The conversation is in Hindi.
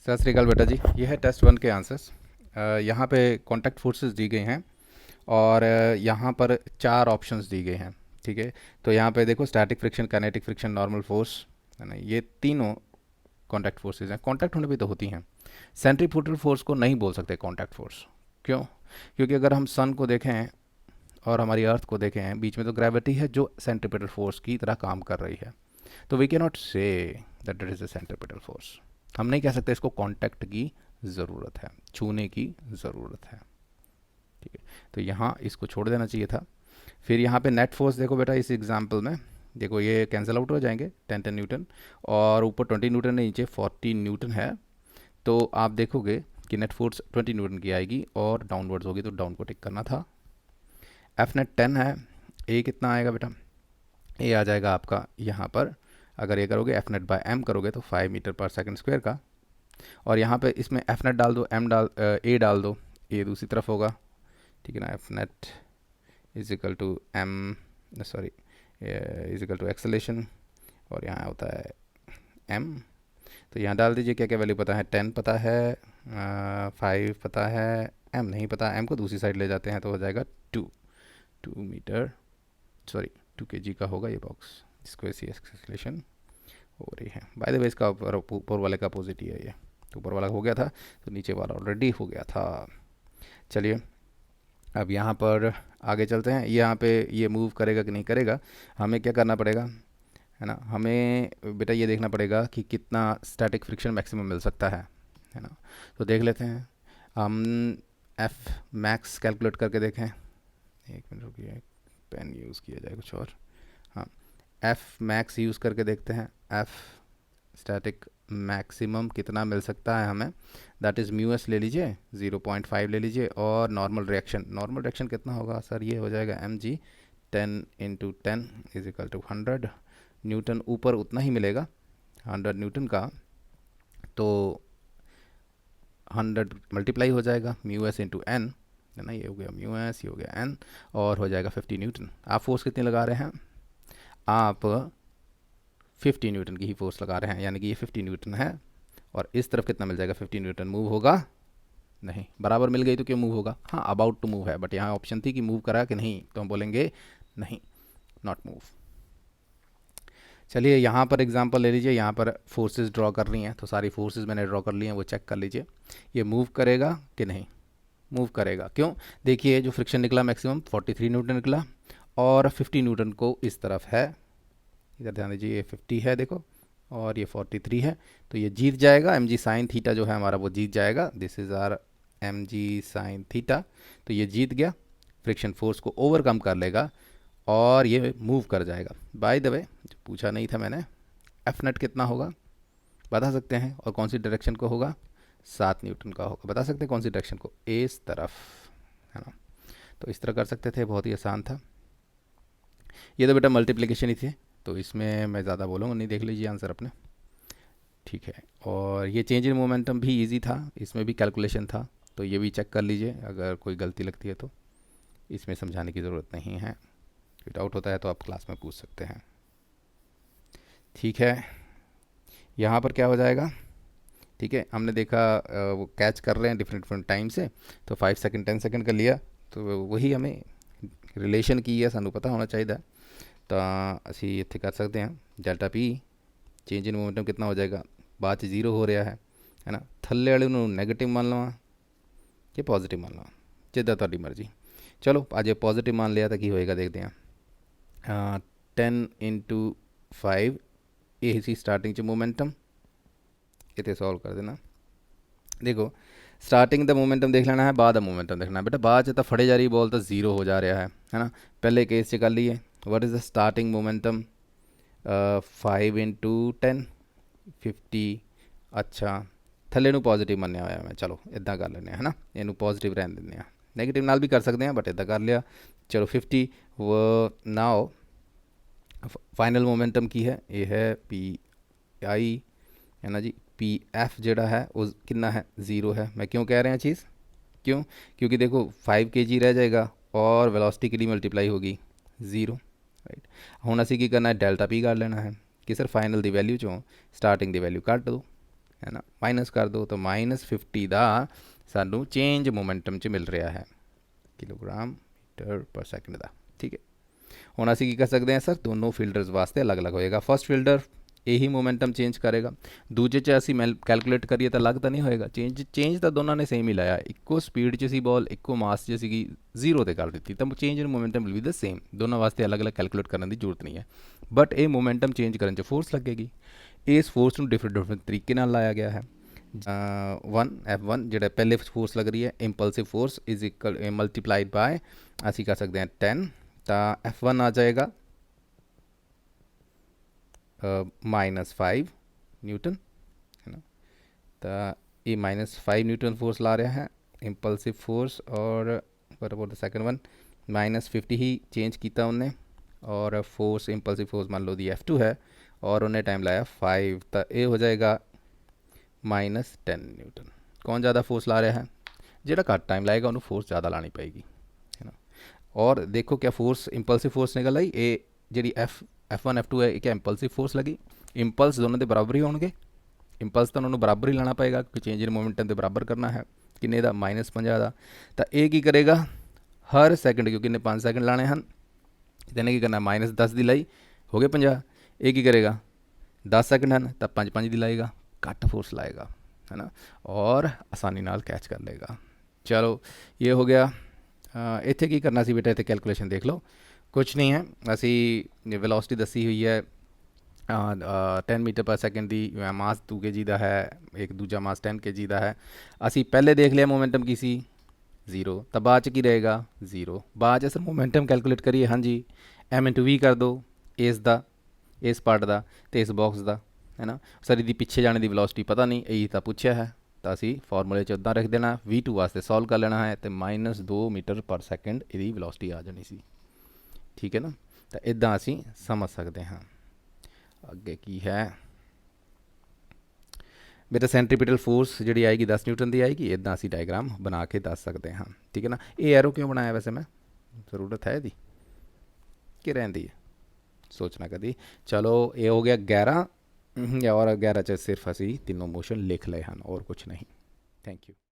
सत श्रीकाल बेटा जी, ये है टेस्ट 1 के आंसर्स। यहाँ पे कॉन्टैक्ट फोर्सेस दी गई हैं और यहाँ पर 4 ऑप्शंस दी गए हैं। ठीक है, तो यहाँ पे देखो static friction, kinetic friction, normal force, है ना, ये तीनों कॉन्टैक्ट फोर्सेस हैं। कॉन्टैक्ट होने भी तो होती हैं। सेंट्रीफ्यूगल फोर्स को नहीं बोल सकते कॉन्टैक्ट फोर्स। क्यों? क्योंकि अगर हम सन को देखें और हमारी अर्थ को देखें, बीच में तो ग्रेविटी है जो सेंट्रीपिटल फोर्स की तरह काम कर रही है। तो we can not say that it is a centripetal force. हम नहीं कह सकते इसको कांटेक्ट की ज़रूरत है, छूने की ज़रूरत है। ठीक है, तो यहाँ इसको छोड़ देना चाहिए था। फिर यहाँ पे नेट फोर्स देखो बेटा, इस एग्जाम्पल में देखो ये कैंसिल आउट हो जाएंगे, 10 न्यूटन और ऊपर 20 न्यूटन है, नीचे 40 न्यूटन है। तो आप देखोगे कि नेट फोर्स 20 न्यूटन की आएगी और डाउनवर्ड्स होगी, तो डाउन को टिक करना था। एफ नेट 10 है, ए कितना आएगा बेटा? ए आ जाएगा आपका यहाँ पर, अगर ये करोगे एफ नेट बाय एम करोगे तो 5 मीटर पर सेकंड स्क्वायर का। और यहाँ पे इसमें एफ नेट डाल दो, एम डाल ए डाल दो, ए दूसरी तरफ होगा। ठीक है ना, F net is equal to m, sorry, is equal to acceleration, और यहाँ होता है एम। तो यहाँ डाल दीजिए क्या क्या वैल्यू पता है, 10 पता है, 5 पता है, एम नहीं पता। एम को दूसरी साइड ले जाते हैं तो हो जाएगा 2 मीटर, सॉरी 2 kg का होगा ये बॉक्स, जिसको ऐसी एक्सेलेरेशन हो रही है। बाय द वे इसका ऊपर वाले का अपोजिट ही है ये, तो ऊपर वाला हो गया था तो नीचे वाला ऑलरेडी हो गया था। चलिए अब यहाँ पर आगे चलते हैं। यहाँ पे ये मूव करेगा कि नहीं करेगा, हमें क्या करना पड़ेगा, है ना, हमें बेटा ये देखना पड़ेगा कि कितना स्टैटिक फ्रिक्शन मैक्सिमम मिल सकता है ना। तो देख लेते हैं हम, एफ मैक्स कैलकुलेट करके देखें। एक मिनट रुकिए, पेन यूज़ किया जाए कुछ और। हाँ, एफ मैक्स यूज़ करके देखते हैं, एफ स्टैटिक मैक्सिमम कितना मिल सकता है हमें। दैट इज़ म्यू एस ले लीजिए, 0.5 ले लीजिए, और नॉर्मल रिएक्शन कितना होगा सर, ये हो जाएगा m g 10 × 10 is equal to 100 newton. ऊपर उतना ही मिलेगा 100 न्यूटन का, तो 100 मल्टीप्लाई हो जाएगा म्यू एस इंटू एन, है ना, ये हो गया म्यू एस, ये हो गया एन, और हो जाएगा 50 न्यूटन। आप फोर्स कितनी लगा रहे हैं? आप 50 न्यूटन की ही फोर्स लगा रहे हैं, यानी कि ये 50 न्यूटन है। और इस तरफ कितना मिल जाएगा? 50 न्यूटन। मूव होगा? नहीं। बराबर मिल गई तो क्यों मूव होगा? हाँ, अबाउट टू मूव है, बट यहाँ ऑप्शन थी कि मूव करा कि नहीं, तो हम बोलेंगे नहीं, नॉट मूव। चलिए यहाँ पर एग्जांपल ले लीजिए, यहाँ पर फोर्सेस ड्रॉ कर रही हैं, तो सारी फोर्सेस मैंने ड्रॉ कर ली हैं, वो चेक कर लीजिए। ये मूव करेगा कि नहीं? मूव करेगा। क्यों? देखिए जो फ्रिक्शन निकला मैक्सिमम 43 न्यूटन निकला, और 50 न्यूटन को इस तरफ है, इधर ध्यान दीजिए, ये 50 है देखो, और ये 43 है, तो ये जीत जाएगा। एम जी साइन थीटा जो है हमारा वो जीत जाएगा। This is r m g sine theta, तो ये जीत गया, फ्रिक्शन फोर्स को ओवरकम कर लेगा और ये मूव कर जाएगा। बाय द वे जो पूछा नहीं था मैंने, एफ नेट कितना होगा बता सकते हैं, और कौन सी डायरेक्शन को होगा? 7 न्यूटन का होगा। बता सकते हैं कौन सी डायरेक्शन को? इस तरफ, है ना। तो इस तरह कर सकते थे, बहुत ही आसान था। ये तो बेटा मल्टीप्लिकेशन ही थी, तो इसमें मैं ज़्यादा बोलूँगा नहीं, देख लीजिए आंसर अपने। ठीक है, और ये चेंज इन मोमेंटम भी इजी था, इसमें भी कैलकुलेशन था, तो ये भी चेक कर लीजिए, अगर कोई गलती लगती है तो इसमें समझाने की ज़रूरत नहीं है। कोई डाउट होता है तो आप क्लास में पूछ सकते हैं। ठीक है, यहाँ पर क्या हो जाएगा? ठीक है, हमने देखा वो कैच कर रहे हैं डिफरेंट डिफरेंट टाइम से, तो 5 सेकंड 10 सेकंड का लिया, तो वही हमें रिलेशन की है, सानू पता होना चाहिए। तो असी इत्थे कर सकते हैं, delta P change in momentum कितना हो जाएगा, बाद 0 हो रहा है ना। थल्ले वाले नूं नैगेटिव मान लवा कि पॉजिटिव मान लवा, जिद्दां तुहाडी मर्जी। चलो अज पॉजिटिव मान लिया तो की होएगा, देखते हैं। 10 × 5 ये सी स्टार्टिंग च मोमेंटम, इतने सॉल्व कर देना। देखो स्टार्टिंग द मोमेंटम देख लेना है, बाद मोमेंटम देखना है बेटा। बाद तो फड़े जा रही बॉल तो 0 हो जा रहा है ना। पहले केस च कर लीए, what is the starting momentum? 5 × 10 50। अच्छा, थले नूं पॉजिटिव मन्निया होया मैं, चलो इदा कर लें, है ना, इनू पॉजिटिव रहन दें, नैगेटिव नाल भी कर सकते हैं, बट इदा कर लिया। चलो 50 वो नाओ फाइनल मोमेंटम की है, ये है पी आई, है ना जी। पी एफ जोड़ा है वो कितना है? 0 है। मैं क्यों कह रहे हैं चीज़? क्यों? क्योंकि देखो 5 kg रह जाएगा और वेलोसिटी के लिए मल्टीप्लाई होगी 0, राइट। हुण असीं की करना है, डेल्टा पी कर लेना है कि सर फाइनल दी वैल्यू चो स्टार्टिंग दी वैल्यू कट दो, है ना, माइनस कर दो तो -50 ਦਾ ਸਾਨੂੰ ਚੇਂਜ ਮੋਮੈਂਟਮ 'ਚ ਮਿਲ ਰਿਹਾ ਹੈ, ਕਿਲੋਗ੍ਰਾਮ ਮੀਟਰ ਪਰ ਸੈਕਿੰਡ ਦਾ। ਠੀਕ ਹੈ, ਹੁਣ ਅਸੀਂ ਕੀ ਕਰ ਸਕਦੇ ਹਾਂ ਸਰ, ਦੋਨੋਂ ਫੀਲਡਰਸ ਵਾਸਤੇ ਅਲੱਗ-ਅਲੱਗ ਹੋਏਗਾ। ਫਸਟ ਫੀਲਡਰ ਇਹੀ ਮੋਮੈਂਟਮ ਚੇਂਜ ਕਰੇਗਾ, ਦੂਜੇ 'ਚ ਅਸੀਂ ਕੈਲਕੂਲੇਟ ਕਰੀਏ ਤਾਂ ਅਲੱਗ ਤਾਂ ਨਹੀਂ ਹੋਏਗਾ, ਚੇਂਜ ਤਾਂ ਦੋਨਾਂ ਨੇ ਸੇਮ ਹੀ ਲਾਇਆ, ਇੱਕੋ ਸਪੀਡ 'ਚ ਸੀ ਬਾਲ, ਇੱਕੋ ਮਾਸ 'ਚ ਸੀਗੀ, 0 ਤੇ ਕਰ ਦਿੱਤੀ ਤਾਂ change in momentum will be the same, ਦੋਨਾਂ ਵਾਸਤੇ ਅਲੱਗ-ਅਲੱਗ ਕੈਲਕੂਲੇਟ ਕਰਨ ਦੀ ਜ਼ਰੂਰਤ ਨਹੀਂ ਹੈ। ਬਟ ਇਹ ਮੋਮੈਂਟਮ ਚੇਂਜ ਕਰਨ 'ਚ ਫੋਰਸ ਲੱਗੇਗੀ, ਇਸ ਫੋਰਸ ਨੂੰ ਡਿਫਰੈਂਟ ਤਰੀਕੇ ਨਾਲ ਲਾਇਆ ਗਿਆ ਹੈ। F1 ਜਿਹੜਾ ਪਹਿਲੇ ਫੋਰਸ ਲੱਗ ਰਹੀ ਹੈ ਇੰਪਲਸਿਵ ਫੋਰਸ ਇਜ਼ ਇਕੁਅਲ ਮਲਟੀਪਲਾਈਡ ਬਾय ਅਸੀਂ ਕਰ ਸਕਦੇ ਹਾਂ 10, ਤਾਂ F1 ਆ ਜਾਏਗਾ -5 ਨਿਊਟਨ, है ना, तो ये -5 न्यूटन फोर्स ला रहा है इंपल्सिव फोर्स। और what about the second one, -50 he change किया उन्हें, और फोर्स इंपल्सिव फोर्स मान लो दी F2 है और उन्हें टाइम लाया 5, तो ये हो जाएगा -10 न्यूटन। कौन ज़्यादा फोर्स ला रहा है, जोड़ा घट टाइम लाएगा उन्होंने फोर्स ज़्यादा लानी पएगी, है ना। और देखो क्या फोर्स इंपल्सिव फोर्स निकल आई, ये जी F1 F2 है, क्या इंपल्सिव फोर्स लगी, इंपल्स दोनों के बराबर ही होंगे, इंपल्स तो उन्होंने बराबर ही लाना पएगा क्योंकि चेंज इन मोमेंटम के बराबर करना है, किन्ने का -50 का। तो ये की करेगा हर सैकेंड, क्योंकि इन्हें 5 सैकेंड लाने हैं, इन्हें की करना -10 की लाई हो गए 50, ये की करेगा 10 सैकेंड हैं तो 5 की लाएगा, घट फोर्स लाएगा, है ना, और आसानी नाल कैच कर लेगा। चलो ये हो गया। इत्थे की करना सी बेटा, इत्थे कैलकुलेशन देख लो, कुछ नहीं है, असी वेलोसिटी दसी हुई है 10 मीटर पर सैकेंड की, मास 2 kg का है, एक दूजा मास 10 kg का है। असी पहले देख लिया मोमेंटम की सी 0, तो बाद की रहेगा 0, बाद सर मोमेंटम कैलकुलेट करिए, हाँ जी m/v कर दो इस पार्ट का तो इस बॉक्स का, है ना। सर यदि पिछे जाने की वेलोसिटी पता नहीं, यही तो पूछा है, तो असी फॉर्मूले च उदा रख देना, V2 वास्ते सॉल्व कर लेना है, तो -2 मीटर पर सैकेंड यदी वेलोसिटी आ जानी सी। ठीक है ना, तो इदा असी समझ सकते हैं। अगे की है बेटा, सेंट्रीपिटल फोर्स जी आएगी 10 न्यूटन की आएगी, इदा असी डायग्राम बना के दस सकते हैं। ठीक है ना, ये एरो क्यों बनाया वैसे मैं, ज़रूरत है इसकी कि रहती है, सोचना कभी। चलो ये हो गया 11, और 11 च सिर्फ असी तीनों मोशन लिख ले हैं और कुछ नहीं। Thank you.